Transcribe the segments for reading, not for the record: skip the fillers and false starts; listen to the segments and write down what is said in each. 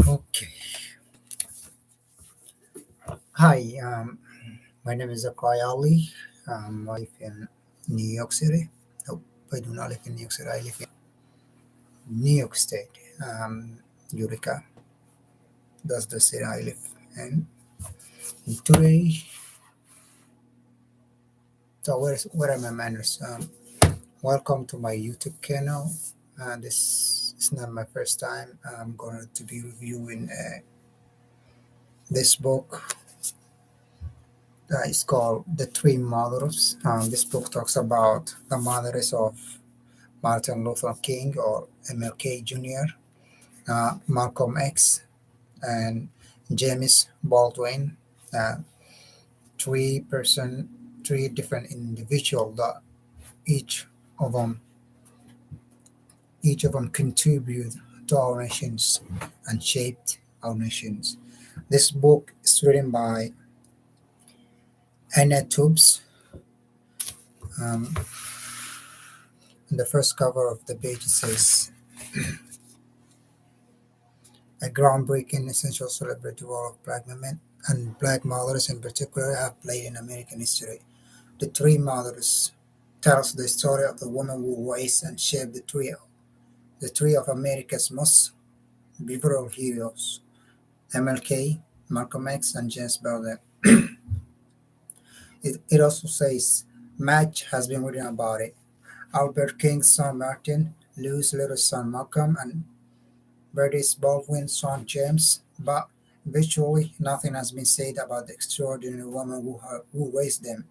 Okay. Hi, my name is Akai Ali. I live in New York City. No, I do not live in New York City. I live in New York State, Eureka. That's the city I live in. And today, so where are my manners? Welcome to my YouTube channel. This is not my first time. I'm going to be reviewing this book. It's called The Three Mothers. This book talks about the mothers of Martin Luther King or MLK Jr., Malcolm X, and James Baldwin. Uh, three different individuals that each of them each of them contribute to our nations and shaped our nations. This book is written by Anna Tubbs. Um, on the first cover of the page it says a groundbreaking, essential celebratory role of black women and black mothers in particular have played in American history. The Three Mothers tells the story of the women who raised and shaped the three of America's most pivotal heroes, MLK, Malcolm X, and James Baldwin. It also says much has been written about it. Albert King's son Martin, Louis' little son Malcolm, and Bertie Baldwin's son James, but virtually nothing has been said about the extraordinary woman who raised them.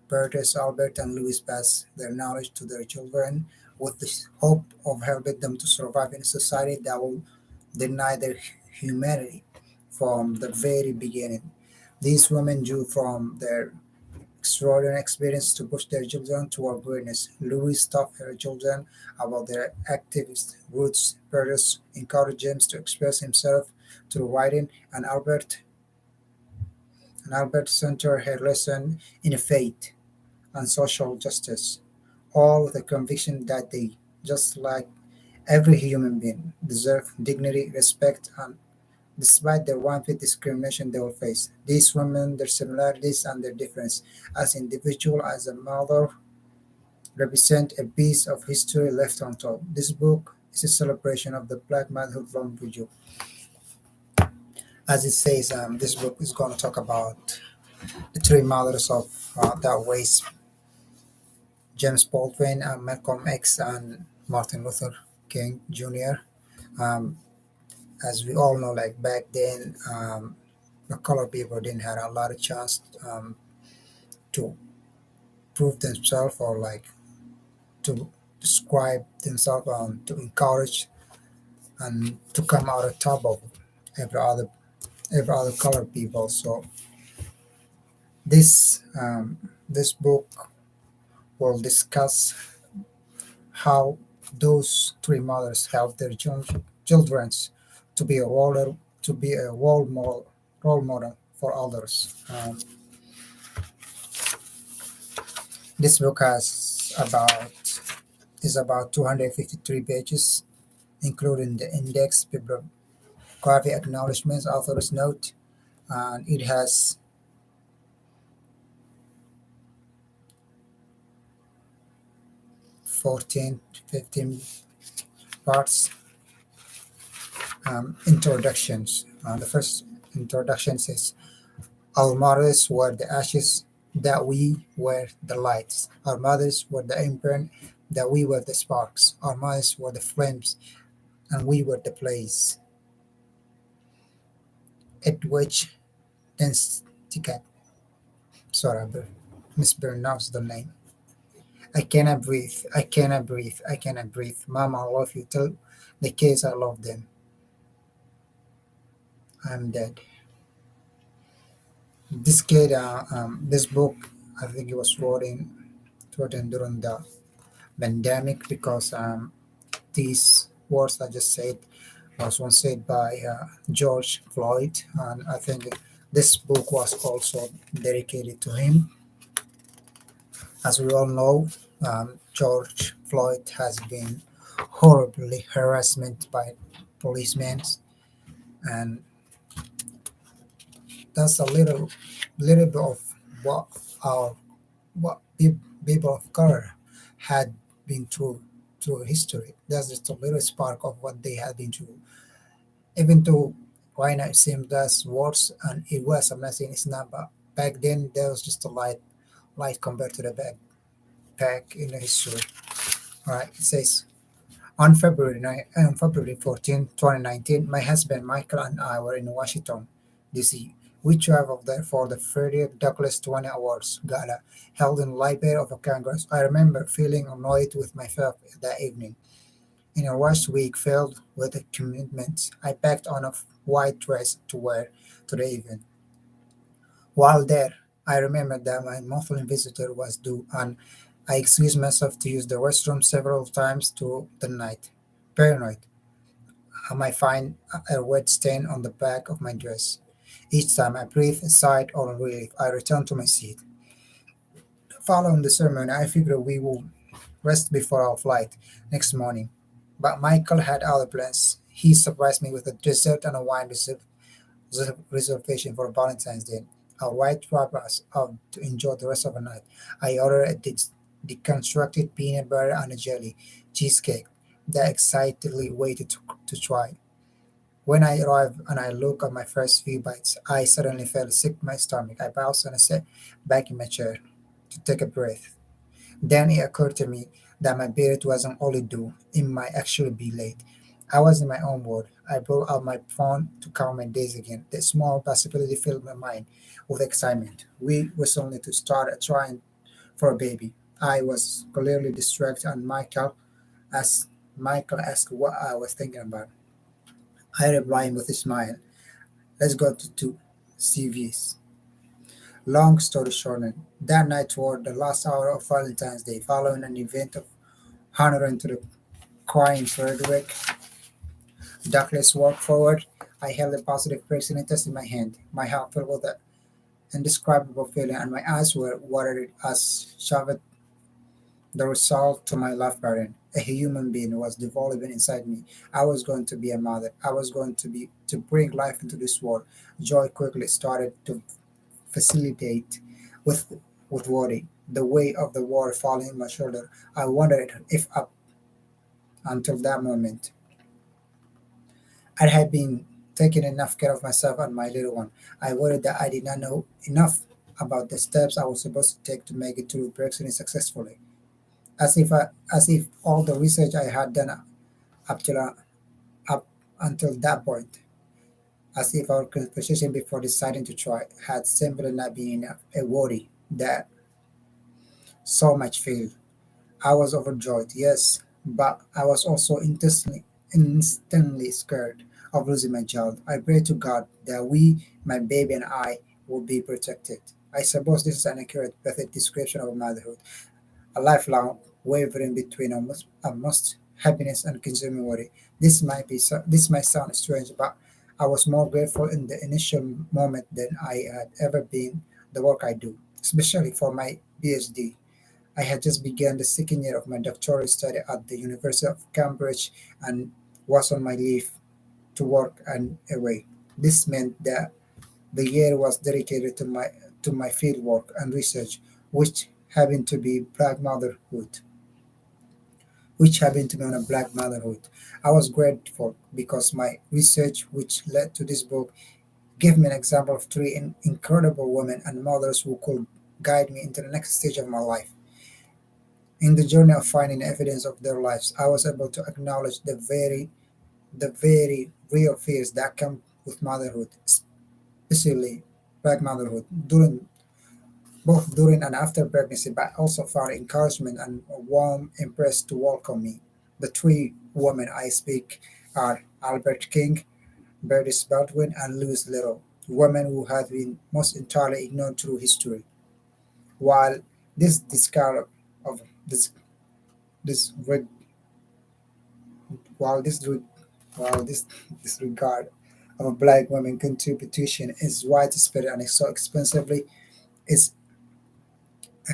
Bertus, Albert, and Louis pass their knowledge to their children with the hope of helping them to survive in a society that will deny their humanity from the very beginning. These women drew from their extraordinary experience to push their children toward greatness. Louis taught her children about their activist roots. Bertus encouraged James to express himself through writing, and Albert centered her lesson in faith and social justice, all with the conviction that they, just like every human being, deserve dignity, respect, and despite the rampant discrimination they will face. These women, their similarities and their difference as individual as a mother, represent a piece of history left untold. This book is a celebration of the Black manhood from Virgil. As it says, this book is going to talk about the three mothers of that race: James Baldwin, Malcolm X, and Martin Luther King Jr. Um, as we all know, like back then, the colored people didn't have a lot of chance to prove themselves or like to describe themselves, to encourage and to come out of top of every other every other colored people. So this book will discuss how those three mothers helped their children to be a role model for others. This book has about is about 253 pages, including the index, bibliography acknowledgments, author's note, and it has 14 to 15 parts. Introductions. The first introduction says, our mothers were the ashes, that we were the lights. Our mothers were the imprint, that we were the sparks. Our mothers were the flames, and we were the blaze at which then stick. Sorry, I mispronounced the name. I cannot breathe. I cannot breathe. I cannot breathe. Mom, I love you. Tell the kids I love them. I'm dead. This book, I think it was written during the pandemic because these words I just said was once said by George Floyd, and I think this book was also dedicated to him. As we all know, George Floyd has been horribly harassed by policemen, And that's a little bit of what our people of color had been through history. That's just a little spark of what they had been through. Even though right now it seems that's worse and it was, I'm not saying it's not, but back then there was just a light compared to the back in the history. Alright, it says on February 14, 2019, my husband Michael and I were in Washington, D.C. We traveled there for the 30th Douglas 20 Awards Gala held in the Library of Congress. I remember feeling annoyed with myself that evening. In a rushed week filled with commitments, I packed on a white dress to wear to the event. While there, I remembered that my monthly visitor was due, and I excused myself to use the restroom several times through the night. Paranoid, I might find a wet stain on the back of my dress. Each time I breathed a sigh of relief, I returned to my seat. Following the ceremony, I figured we would rest before our flight next morning. But Michael had other plans. He surprised me with a dessert and a wine reservation for Valentine's Day. Our white wrap us out to enjoy the rest of the night. I ordered a deconstructed peanut butter and a jelly cheesecake that I excitedly waited to try. When I arrived and I looked at my first few bites, I suddenly felt sick in my stomach. I paused and I sat back in my chair to take a breath. Then it occurred to me that my period wasn't only due, it might actually be late. I was in my own world. I pulled out my phone to count my days again. The small possibility filled my mind with excitement. We were suddenly to start trying for a baby. I was clearly distracted, and Michael asked what I was thinking about. I replied with a smile. Let's go to CVS. Long story short, that night toward the last hour of Valentine's Day, following an event of honoring to the crying Frederick Douglass walked forward. I held a positive pregnancy test in my hand. My heart filled with an indescribable feeling, and my eyes were watered as shoved the result to my love parent. A human being was developing inside me. I was going to be a mother. I was going to bring life into this world. Joy quickly started to facilitate with with worry. The weight of the world falling on my shoulder. I wondered if up until that moment I had been taking enough care of myself and my little one. I worried that I did not know enough about the steps I was supposed to take to make it through pregnancy successfully. As if all the research I had done up till up until that point, as if our conversation before deciding to try had simply not been enough. A worry that so much failed. I was overjoyed, yes, but I was also instantly scared of losing my child. I prayed to God that we, my baby and I, would be protected. I suppose this is an accurate, perfect description of motherhood, a lifelong wavering between almost happiness and consuming worry. This might sound strange, but I was more grateful in the initial moment than I had ever been the work I do, especially for my PhD. I had just begun the second year of my doctoral study at the University of Cambridge and was on my leave to work and away. This meant that the year was dedicated to my fieldwork and research, which happened to be black motherhood, which happened to be on a black motherhood. I was grateful because my research, which led to this book, gave me an example of three incredible women and mothers who could guide me into the next stage of my life. In the journey of finding evidence of their lives, I was able to acknowledge the very real fears that come with motherhood, especially black motherhood, during and after pregnancy, but also found encouragement and a warm embrace to welcome me. The three women I speak are Albert King, James Baldwin, and Louise Little, women who have been most entirely ignored through history. While this discard of this this While this re- while this disregard of black women contribution is widespread and is so expensively is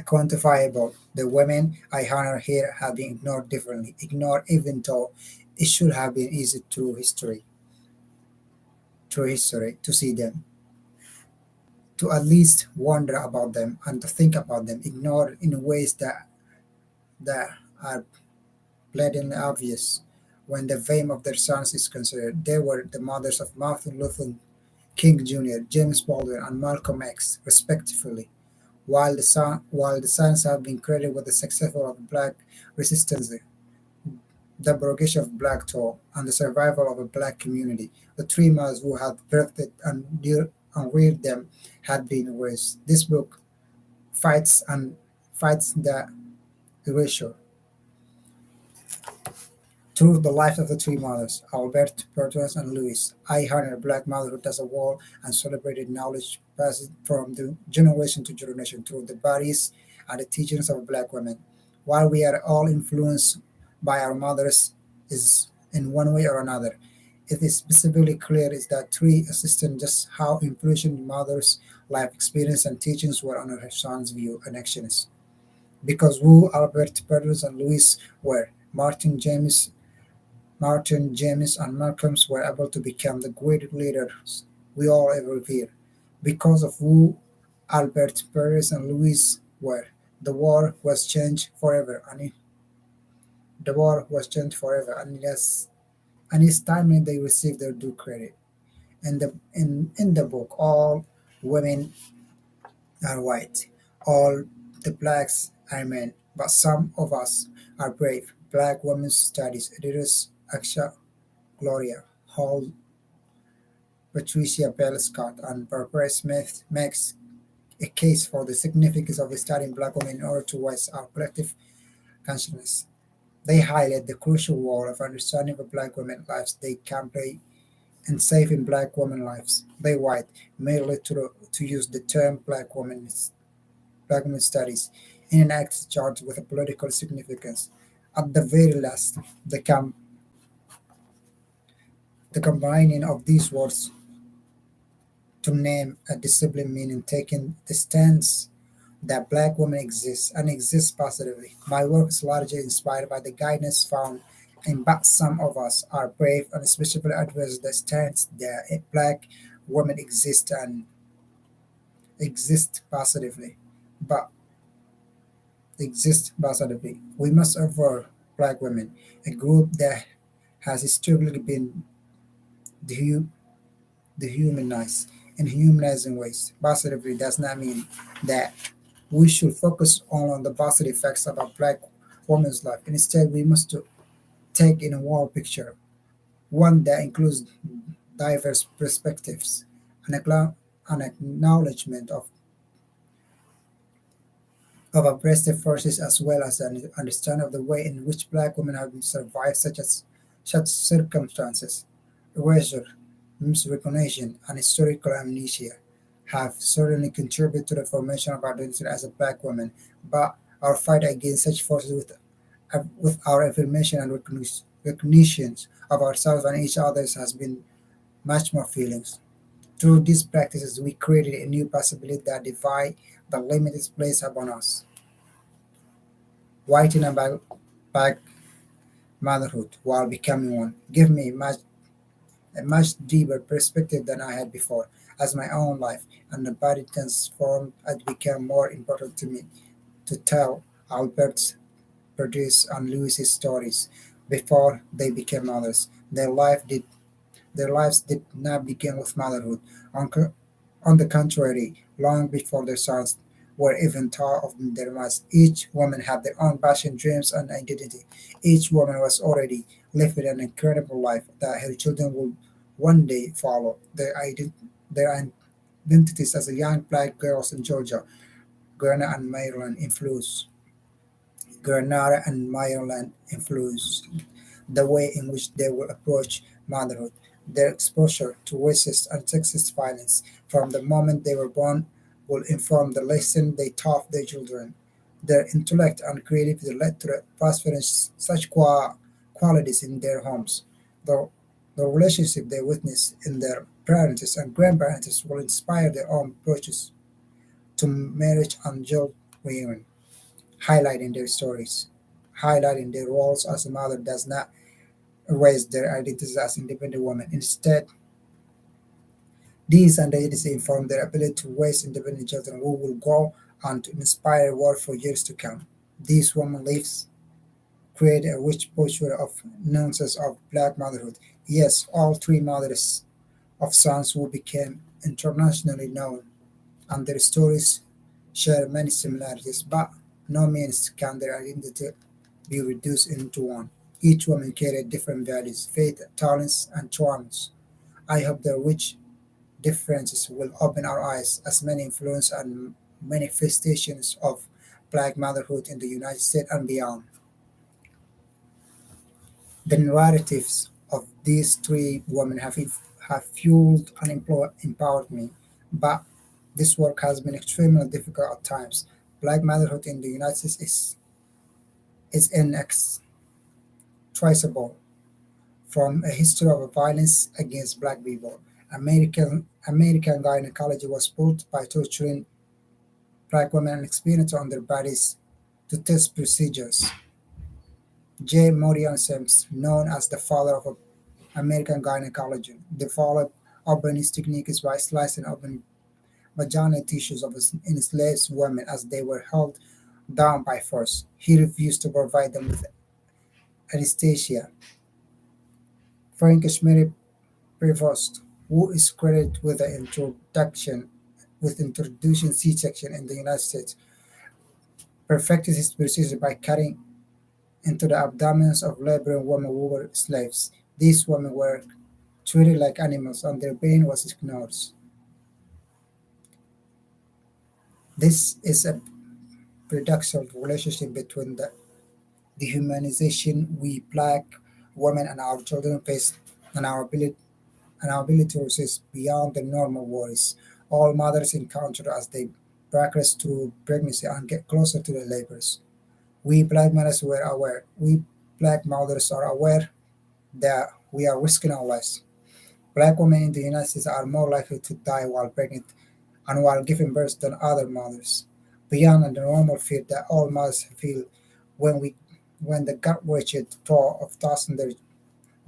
quantifiable, the women I honor here have been ignored differently, ignored even though it should have been easy through history. through history to see them, to at least wonder about them and to think about them, ignored in ways that are blatantly obvious. When the fame of their sons is considered, they were the mothers of Martin Luther King Jr., James Baldwin, and Malcolm X, respectively. While the sons have been credited with the success of black resistance, the abrogation of black thought, and the survival of a black community, the three mothers who had birthed and reared them had been erased. This book fights the erasure. Through the lives of the three mothers, Albert, Bertrand, and Louise, I honor Black motherhood as a wall and celebrated knowledge passed from the generation to generation through the bodies and the teachings of Black women. While we are all influenced by our mothers is in one way or another, it is specifically clear is that three assistant just how influential mother's life experience and teachings were on her son's view and actions. Because who Albert, Bertrand, and Louise were, Martin, James, and Malcolm were able to become the great leaders we all ever revere. Because of who Albert, Paris, and Louis were, the war was changed forever, the war was changed forever, and it's timely they received their due credit. In the book, all women are white, all the blacks are men, but some of us are brave. Black women's studies editors Aksha Gloria Hall, Patricia Bell Scott, and Barbara Smith makes a case for the significance of studying Black women in order to raise our collective consciousness. They highlight the crucial role of understanding of Black women's lives they can play in saving Black women's lives. They write merely to use the term Black women studies in an act charged with a political significance. At the very last, the combining of these words to name a discipline meaning taking the stance that Black women exist and exist positively. My work is largely inspired by the guidance found in But Some of Us Are Brave and especially address the stance that Black women exist and exist positively. But exist positively. We must offer Black women, a group that has historically been dehu- dehumanized in humanizing ways. Positively does not mean that we should focus only on the positive effects of a Black woman's life. Instead, we must take in a world picture, one that includes diverse perspectives, an acknowledgement of oppressive forces as well as an understanding of the way in which Black women have survived such circumstances. Erasure, misrecognition, and historical amnesia have certainly contributed to the formation of our identity as a Black woman, but our fight against such forces with our affirmation and recognitions of ourselves and each other has been much more feelings. Through these practices, we created a new possibility that defy the limits placed upon us. Writing about Black motherhood while becoming one gave me a much deeper perspective than I had before, as my own life and the body transformed. It became more important to me to tell Albert's, Bertie's, and Louis's stories before they became others. Their lives did not begin with motherhood. On, on the contrary, long before their sons were even thought of their minds, each woman had their own passion, dreams, and identity. Each woman was already living an incredible life that her children would one day follow. Their identities as young black girls in Georgia, Guyana, and Maryland Granada and Maryland influenced the way in which they will approach motherhood. Their exposure to racist and sexist violence from the moment they were born will inform the lesson they taught their children. Their intellect and creativity led to the prosperous such qualities in their homes. The, the relationship they witness in their parents and grandparents will inspire their own approaches to marriage and child rearing, highlighting their stories, highlighting their roles as a mother does not erase their identities as independent women. Instead, These identities inform their ability to raise independent children who will go on to inspire world for years to come. These women lives create a rich picture of nuances of black motherhood. Yes, all three mothers of sons who became internationally known, and their stories share many similarities, but no means can their identity be reduced into one. Each woman carried different values, faith, talents, and charms. I hope the rich differences will open our eyes as many influence and manifestations of black motherhood in the United States and beyond. The narratives of these three women have fueled and empowered me, but this work has been extremely difficult at times. Black motherhood in the United States is inextricable from a history of violence against black people. American gynecology was built by torturing black women and experience on their bodies to test procedures. J. Morian Sims, known as the father of American gynecology, developed Albany's techniques by slicing open vaginal tissues of enslaved women as they were held down by force. He refused to provide them with anesthesia. Frank Mary Prevost, who is credited with the introducing C-section in the United States, perfected his procedure by cutting into the abdomens of laboring women who were slaves. These women were treated like animals and their pain was ignored. This is a paradoxical relationship between the dehumanization we black women and our children face and our ability to resist beyond the normal worries all mothers encounter as they progress through pregnancy and get closer to their labors. We black mothers were aware. We black mothers are aware that we are risking our lives. Black women in the United States are more likely to die while pregnant and while giving birth than other mothers, beyond the normal fear that all mothers feel when we when the gut-wrenching thought of tossing their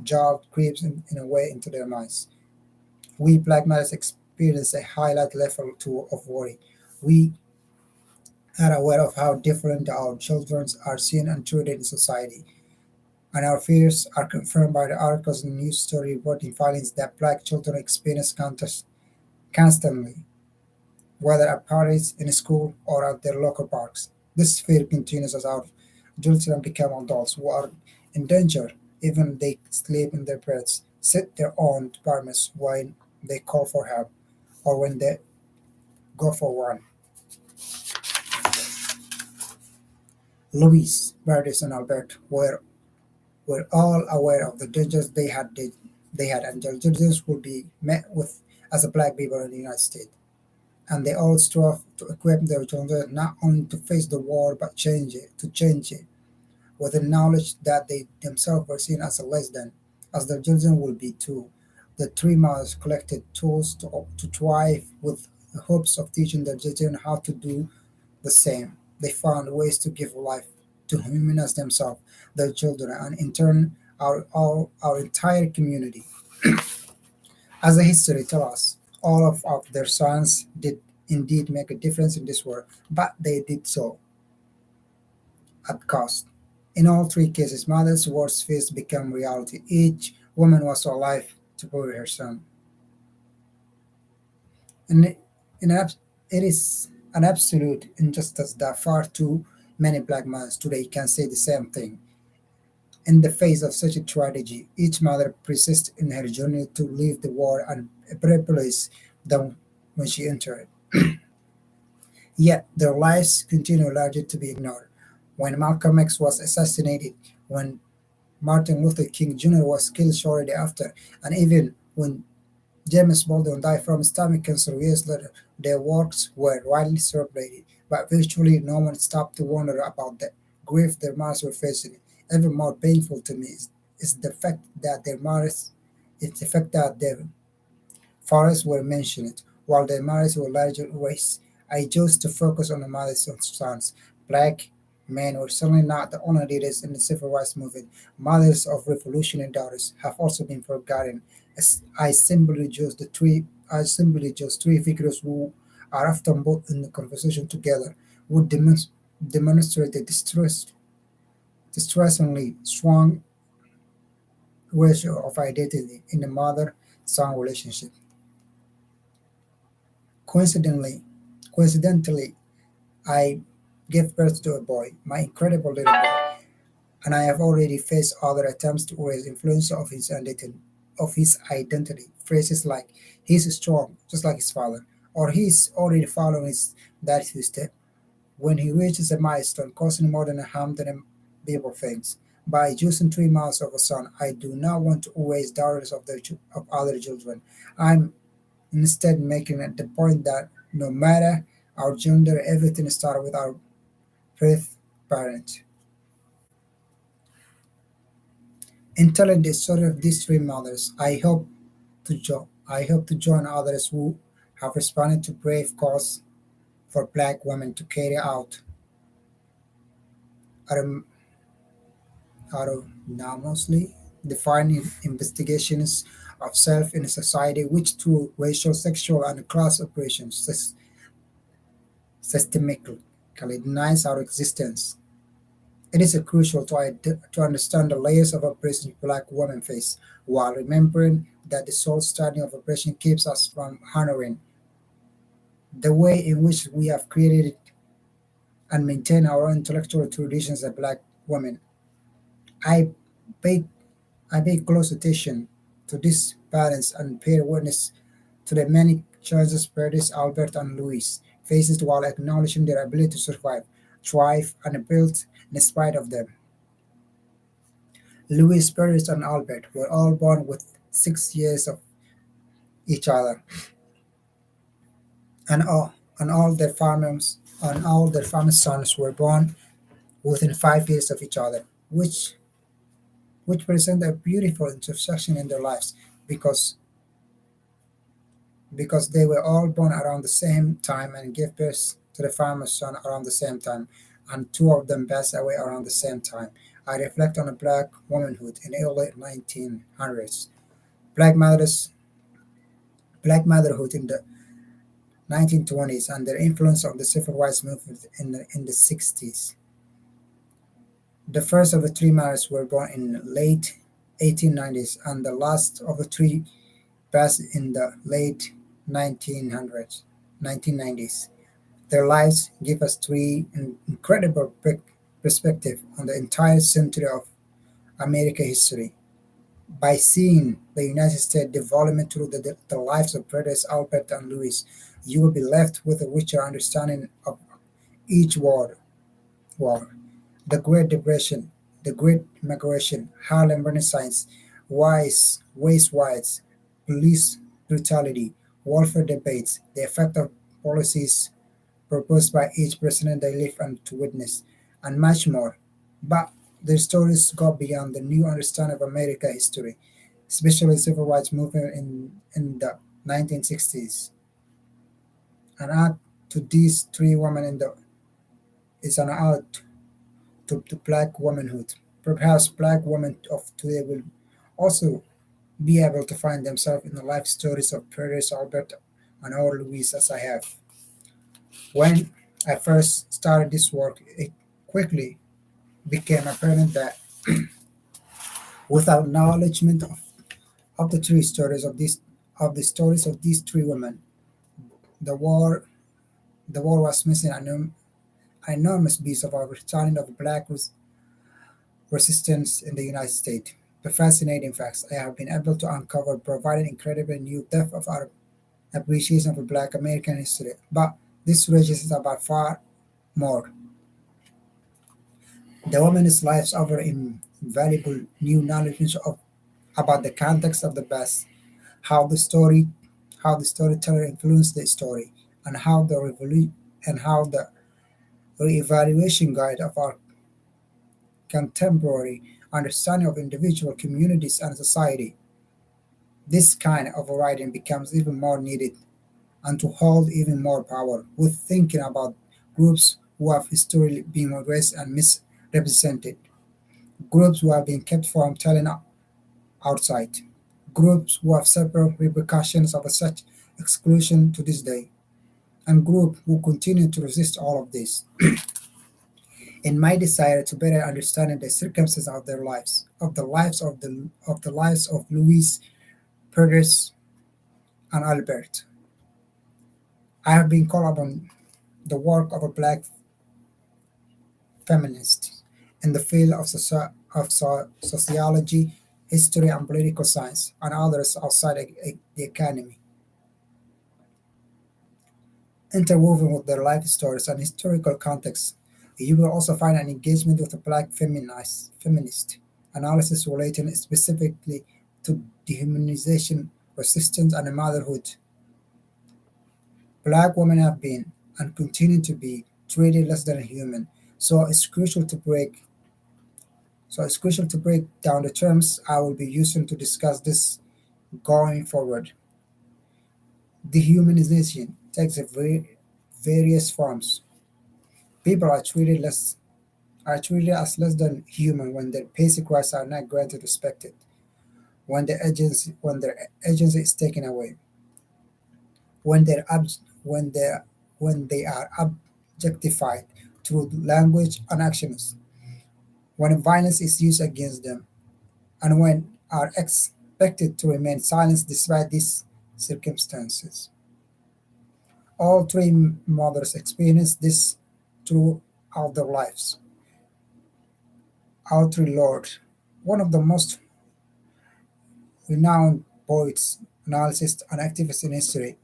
child creeps in a way into their minds. We black mothers experience a highlight level of worry. We are aware of how different our children are seen and treated in society, and our fears are confirmed by the articles and news story reporting violence that black children experience constantly, whether at parties, in school, or at their local parks. This fear continues as our children become adults who are in danger, even they sleep in their beds, set their own departments when they call for help, or when they go for one. Louis, Bertis, and Albert were all aware of the dangers they had, and their dangers would be met with as a black people in the United States. And they all strove to equip their children not only to face the war but change it, with the knowledge that they themselves were seen as less than, as their children will be too. The three mothers collected tools to thrive with the hopes of teaching their children how to do the same. They found ways to give life to humanize themselves, their children, and in turn our entire community. As the history tells us, all of their sons did indeed make a difference in this world, but they did so at cost. In all three cases, mother's worst fears became reality. Each woman was alive to bury her son. And in it is an absolute injustice that far too many black mothers today can say the same thing. In the face of such a tragedy, each mother persists in her journey to leave the war and a better place than when she entered. Yet their lives continue largely to be ignored. When Malcolm X was assassinated, when Martin Luther King Jr. was killed shortly after, and even when James Baldwin died from stomach cancer years later, their works were widely celebrated, but virtually no one stopped to wonder about the grief their mothers were facing. Even more painful to me is the fact that their mothers, it's the fact that their fathers were mentioned, while their mothers were largely erased. I chose to focus on the mothers of sons. Black men were certainly not the only leaders in the civil rights movement. Mothers of revolutionary daughters have also been forgotten. As I simply chose the three as simply just three figures who are often both in the conversation together would demonstrate a distressingly strong ratio of identity in the mother-son relationship. Coincidentally, coincidentally, I gave birth to a boy, my incredible little boy, and I have already faced other attempts to erase influence of his identity. Phrases like "he's strong, just like his father," or "he's already following his dad's step." When he reaches a milestone, causing more than harm than people thinks. By using 3 miles of a son, I do not want to erase daughters of other children. I'm instead making it the point that no matter our gender, everything starts with our birth parent. In telling the story of these three mothers, I hope to join others who have responded to brave calls for black women to carry out autom- autonomously defined investigations of self in a society which, through racial, sexual, and class operations, systemically denies our existence. It is crucial to understand the layers of oppression black women face, while remembering that the soul study of oppression keeps us from honoring the way in which we have created and maintained our intellectual traditions as black women. I pay, I pay close attention to this balance and bear witness to the many challenges Paris, Albert, and Louis faces while acknowledging their ability to survive, thrive, and build in spite of them. Louis, Paris, and Albert were all born with 6 years of each other, and all their farmers' sons were born within 5 years of each other, which present a beautiful intersection in their lives because they were all born around the same time and gave birth to the farmer's son around the same time, and two of them passed away around the same time. I reflect on a black womanhood in the early 1900s, black mothers, black motherhood in the 1920s, and their influence on the civil rights movement in the 60s. The first of the three marriages were born in the late 1890s, and the last of the three passed in the late 1900s, 1990s. Their lives give us three incredible perspective on the entire century of American history. By seeing the United States development through the lives of brothers Albert and Louis, you will be left with a richer understanding of each war. The Great Depression, the Great Migration, Harlem Renaissance, waste riots, police brutality, welfare debates, the effect of policies proposed by each president they live and to witness, and much more. But their stories go beyond the new understanding of American history, especially the civil rights movement in the 1960s. An ode to these three women is an ode to black womanhood. Perhaps black women of today will also be able to find themselves in the life stories of Paris Albert and Or Louise as I have. When I first started this work, it quickly became apparent that without acknowledgement of the three stories of the stories of these three women, the war the war was missing an enormous piece of our returning of black resistance in the United States. The fascinating facts I have been able to uncover provided incredible new depth of our appreciation of Black American history. But this reaches is about far more. The women's lives offer invaluable new knowledge about the context of the past, how the story how the storyteller influenced the story, and how the reevaluation guide of our contemporary understanding of individual communities and society. This kind of writing becomes even more needed and to hold even more power with thinking about groups who have historically been erased and misrepresented, groups who have been kept from telling outside, groups who have suffered repercussions of such exclusion to this day, and groups who continue to resist all of this. In my desire to better understand the circumstances of their lives, of the lives of Louis, Curtis, and Albert, I have been called upon the work of a black feminist in the field of, sociology, history, and political science, and others outside the academy, interwoven with their life stories and historical context. You will also find an engagement with a black feminist analysis relating specifically to dehumanization, resistance, and motherhood. Black women have been and continue to be treated less than human, so it's crucial to break down the terms I will be using to discuss this going forward. Dehumanization takes various forms. People are treated as less than human when their basic rights are not granted respected, when their agency is taken away, when they're when they when they are objectified through language and actions, when violence is used against them, and when are expected to remain silent despite these circumstances. All three mothers experienced this throughout their lives. Audre Lorde, one of the most renowned poets, analysts, and activists in history,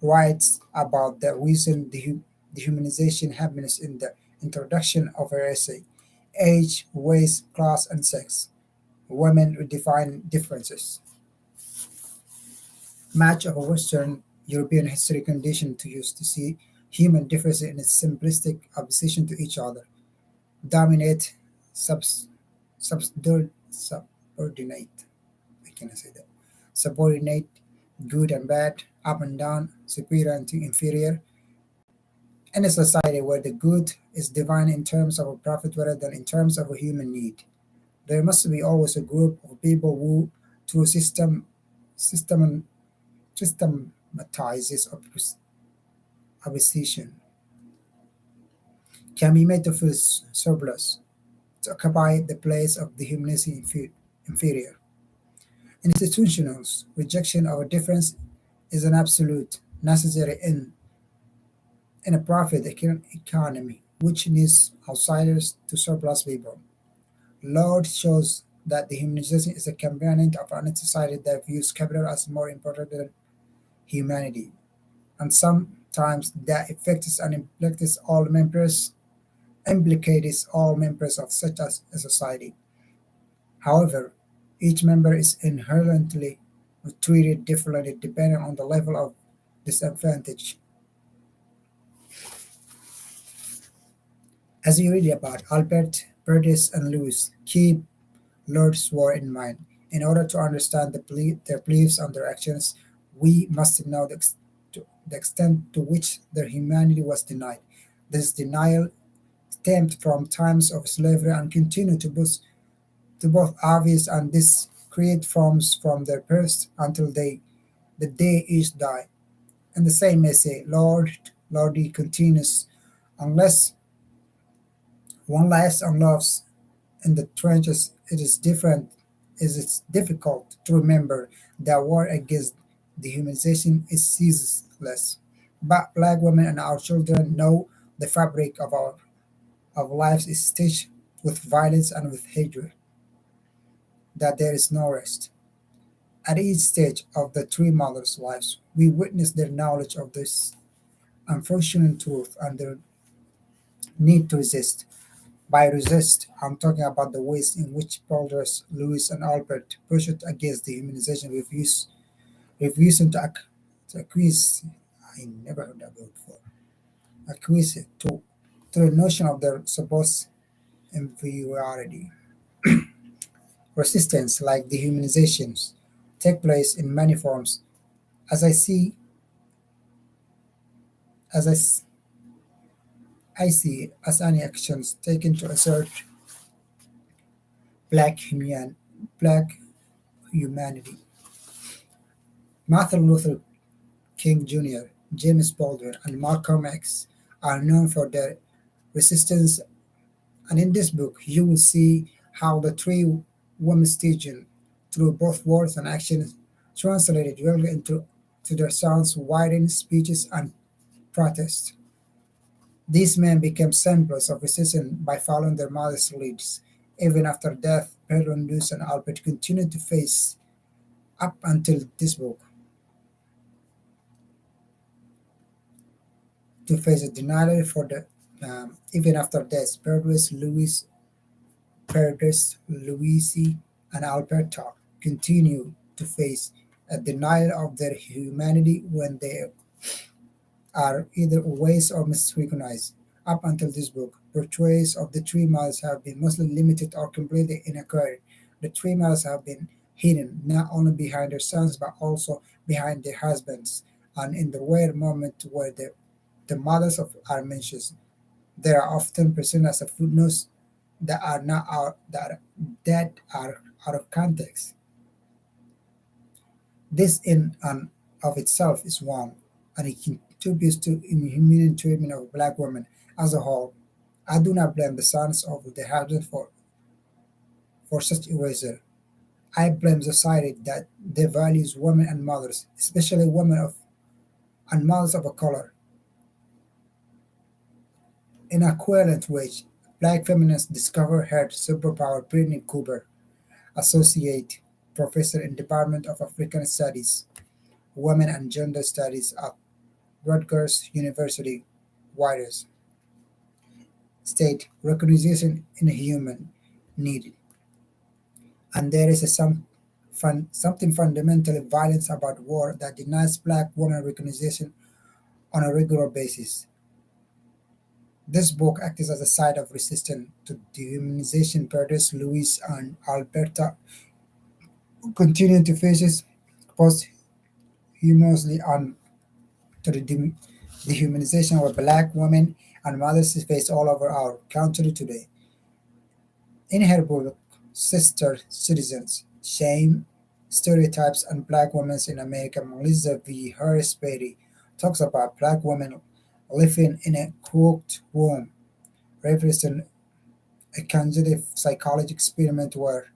writes about the reason dehumanization happens in the introduction of her essay, Age, Race, Class, and Sex, Women Redefine Differences. Much of Western European history conditioned to use to see human differences in its simplistic opposition to each other, dominate, subordinate, I cannot say that, subordinate, good and bad, up and down, superior and inferior, in a society where the good is defined in terms of a profit rather than in terms of a human need. There must be always a group of people who, through system, systematizes opposition, can be made to feel surplus, to occupy the place of the humanity inferior. Institutional rejection of a difference is an absolute necessary in a profit economy which needs outsiders to surplus people. Lord shows that dehumanization is a component of a society that views capital as more important than humanity, and sometimes that affects and implicates all members of such as a society. However, each member is inherently treated differently depending on the level of disadvantage. As you read about Albert, Curtis, and Lewis, keep Lord's word in mind. In order to understand their beliefs and their actions, we must know the extent to which their humanity was denied. This denial stemmed from times of slavery and continued to both obvious and discreet forms from their birth until the day each die. In the same essay, Lordy continues, unless one lives and loves in the trenches, it's difficult to remember that war against dehumanization is ceaseless. But black women and our children know the fabric of our of lives is stitched with violence and with hatred, that there is no rest. At each stage of the three mothers' lives, we witness their knowledge of this unfortunate truth and their need to resist. By resist, I'm talking about the ways in which Baldrus, Lewis, and Albert pushed against dehumanization, refusing to acquiesce. I never heard that word before. Acquiesce to the notion of their supposed inferiority. Resistance, like dehumanizations, take place in many forms. As I see, as I, s- I see, as any actions taken to assert black black humanity. Martin Luther King Jr., James Baldwin, and Malcolm X are known for their resistance, and in this book you will see how the three women teaching through both words and actions translated directly into to their sons, writing, speeches, and protests. These men became symbols of resistance by following their mother's leads. Even after death, Pedro, Luz, and Albert continued to face up until this book to face a denial for the even after death. Pedro's Luis Perez, Luisi, and Alberta continue to face a denial of their humanity when they are either erased or misrecognized. Up until this book, portrayals of the three mothers have been mostly limited or completely inaccurate. The three mothers have been hidden not only behind their sons but also behind their husbands, and in the rare moment where the mothers of are mentioned, they are often presented as a footnotes that are not out that are out of context. This in and of itself is wrong, and it contributes to inhumane treatment of black women as a whole. I do not blame the sons of the husband for such erasure. I blame society that devalues women and mothers, especially women of and mothers of a color. In a equivalent way, black feminists discovered her superpower Brittany Cooper, associate professor in Department of African Studies, Women and Gender Studies at Rutgers University, writers state recognition in a human need, and there is something fundamentally violent about war that denies black women recognition on a regular basis. This book acts as a site of resistance to dehumanization. Paris, Louise, and Alberta continue to face posthumously on to the dehumanization of black women and mothers face all over our country today. In her book, Sister Citizens, Shame, Stereotypes, and Black Women in America, Melissa V. Harris Perry talks about black women living in a crooked womb, representing a cognitive psychology experiment where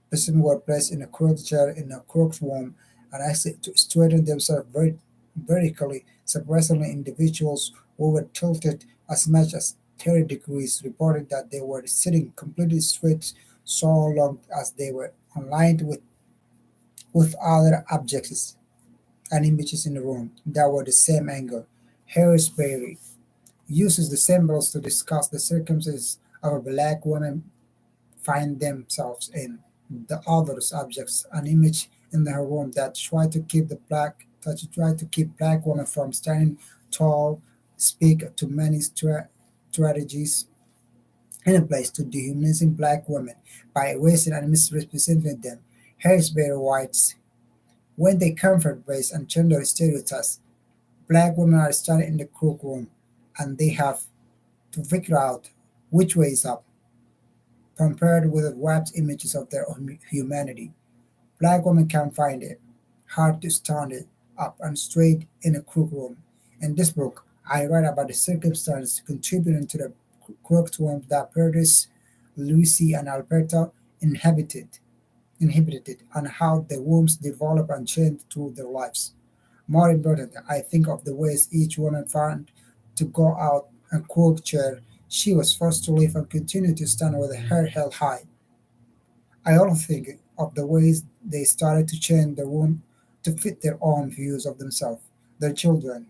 persons were placed in a crooked chair in a crooked womb and asked to straighten themselves vertically, suppressing individuals who were tilted as much as 30 degrees reported that they were sitting completely straight so long as they were aligned with other objects and images in the room that were the same angle. Harris Berry uses the symbols to discuss the circumstances of a black woman find themselves in. The other's objects, an image in her room that try to keep black women from standing tall, speak to many strategies in place to dehumanizing black women by erasing and misrepresenting them. Harrisburg writes, when they comfort race and gender stereotypes, black women are standing in the crook room and they have to figure out which way is up, compared with the warped images of their own humanity. Black women can't find it. Hard to stand it up and straight in a crook room. In this book, I write about the circumstances contributing to the crooked room that Curtis, Lucy, and Alberta inhabited, inhabited, and how the wombs develop and change through their lives. More important, I think of the ways each woman found to go out and crook chair she was forced to live and continue to stand with her head held high. I also think of the ways they started to change the room to fit their own views of themselves, their children,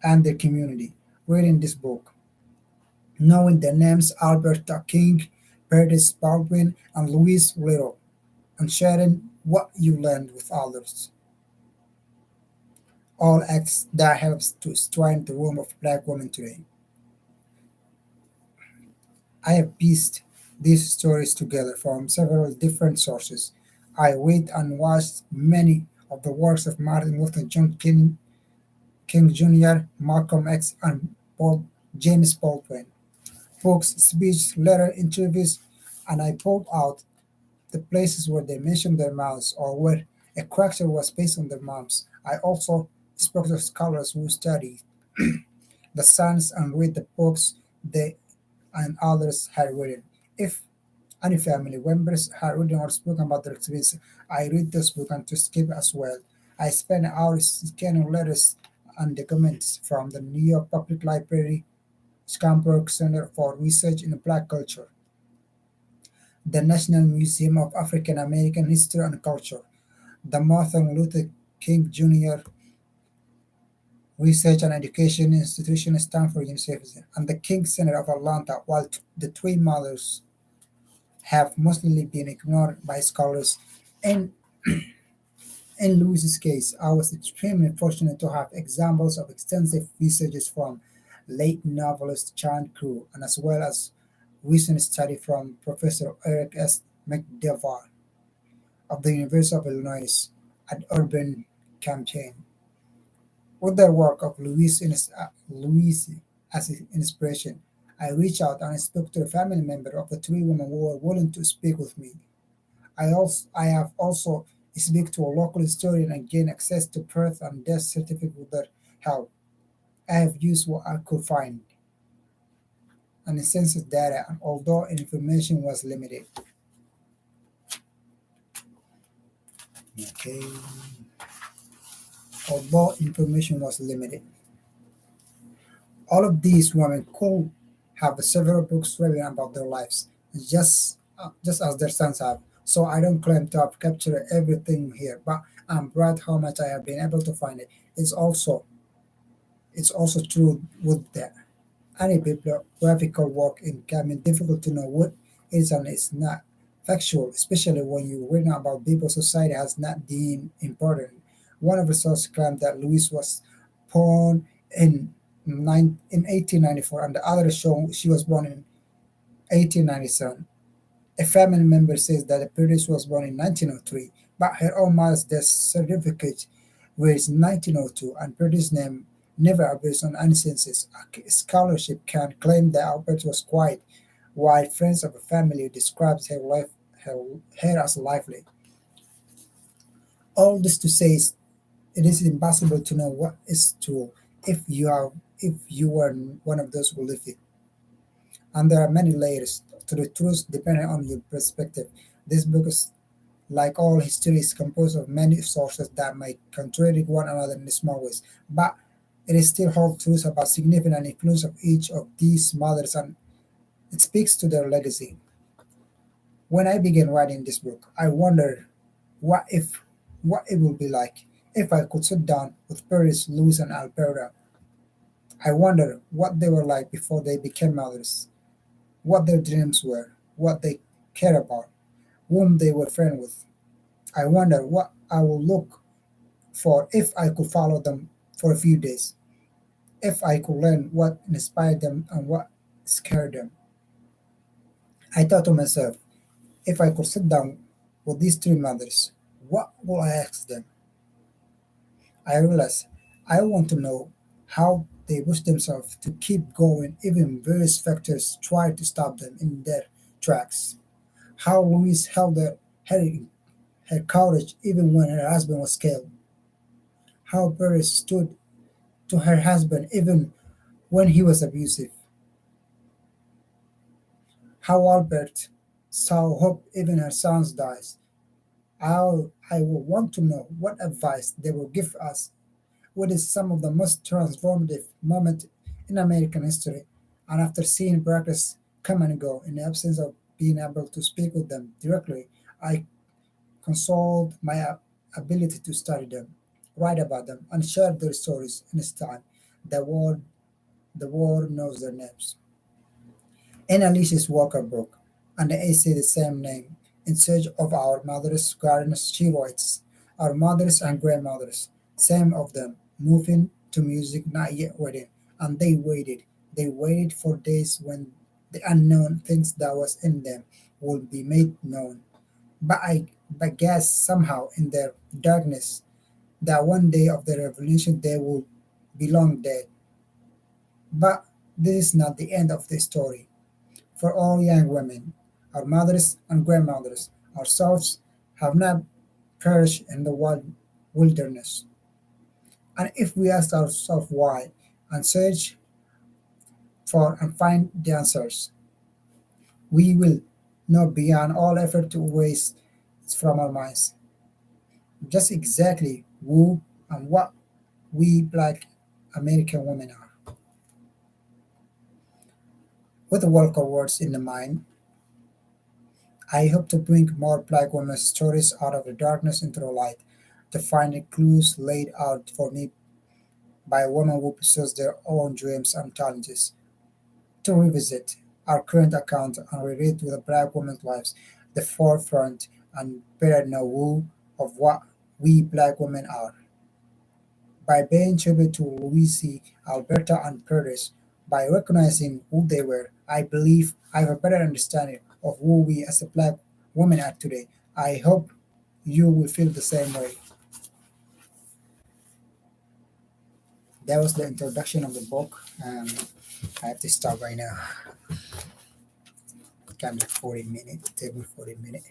and their community. Reading this book, knowing the names Alberta King, Curtis Baldwin, and Louise Little, and sharing what you learned with others. All acts that helps to strengthen the room of black women today. I have pieced these stories together from several different sources. I read and watched many of the works of Martin Luther King Jr., Malcolm X, and James Baldwin. Books, speeches, letter, interviews, and I pulled out the places where they mentioned their moms or where a character was based on their moms. I also spoke to scholars who study the science and read the books they and others had written. If any family members had written or spoken about their experience, I read this book and to skip as well. I spent hours scanning letters and documents from the New York Public Library, Scamberg Center for Research in Black Culture, the National Museum of African American History and Culture, the Martin Luther King Jr. Research and Education Institution, Stanford University, and the King Center of Atlanta, while the three mothers have mostly been ignored by scholars. In, in Lewis's case, I was extremely fortunate to have examples of extensive researches from late novelist John Crew, and as well as recent study from Professor Eric S. McDevitt of the University of Illinois at Urban Campaign. With the work of Louise as his inspiration, I reached out and spoke to a family member of the three women who were willing to speak with me. I have also speak to a local historian and gain access to birth and death certificate with their help. I have used what I could find and census data, and although information was limited. Okay, although information was limited, all of these women could have several books written about their lives, just as their sons have. So I don't claim to have captured everything here, but I'm proud how much I have been able to find it. It's also true with that. Any bibliographical work it can be difficult to know what is and is not factual, especially when you read about people society has not deemed important. One of the sources claimed that Louise was born in in 1894, and the other show she was born in 1897. A family member says that the Paris was born in 1903, but her own mother's death certificate reads 1902, and Paris' name never appears on any census. A scholarship can claim that Albert was quiet, while friends of the family describes her, her as lively. All this to say is it is impossible to know what is true if you were one of those who live it. And there are many layers to the truth depending on your perspective. This book is like all history is composed of many sources that may contradict one another in small ways, but it is still holds truth about significant influence of each of these mothers and it speaks to their legacy. When I began writing this book, I wondered what if what it would be like if I could sit down with Paris, Louise, and Alberta. I wondered what they were like before they became mothers, what their dreams were, what they cared about, whom they were friends with. I wondered what I would look for if I could follow them for a few days, if I could learn what inspired them and what scared them. I thought to myself, if I could sit down with these three mothers, what would I ask them? I realized I want to know how they push themselves to keep going even various factors try to stop them in their tracks. How Louise held her courage even when her husband was killed. How Paris stood to her husband even when he was abusive. How Albert saw hope even her sons dies. I will want to know what advice they will give us. What is some of the most transformative moment in American history? And after seeing practice come and go in the absence of being able to speak with them directly, I consoled my ability to study them, write about them, and share their stories in its time. The world, the world knows their names. In Alicia's Walker book, and the essay the same name, In Search of Our Mother's Gardens, she writes, Our mothers and grandmothers, same of them, moving to music not yet written, and they waited. They waited for days when the unknown things that was in them would be made known. But guess somehow in their darkness that one day of the revolution they would be long dead. But this is not the end of the story. For all young women, our mothers and grandmothers, ourselves have not perished in the wilderness. And if we ask ourselves why and search for and find the answers, we will know beyond all effort to erase it from our minds just exactly who and what we black American women are. With the world awards in the mind, I hope to bring more black women's stories out of the darkness into the light, to find the clues laid out for me by women who possess their own dreams and challenges, to revisit our current account and reread with the black women's lives, the forefront, and better know who of what we black women are. By paying tribute to Louise, Alberta, and Paris, by recognizing who they were, I believe I have a better understanding of who we as a black women are today. I hope you will feel the same way. That was the introduction of the book. I have to stop right now. It can be 40 minutes, take me 40 minutes.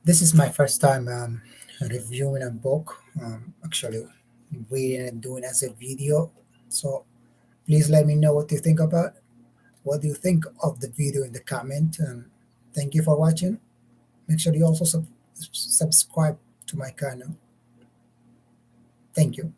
This is my first time reviewing a book, actually reading and doing as a video. So please let me know what you think about. What do you think of the video in the comment? And thank you for watching. Make sure you also subscribe to my channel. Thank you.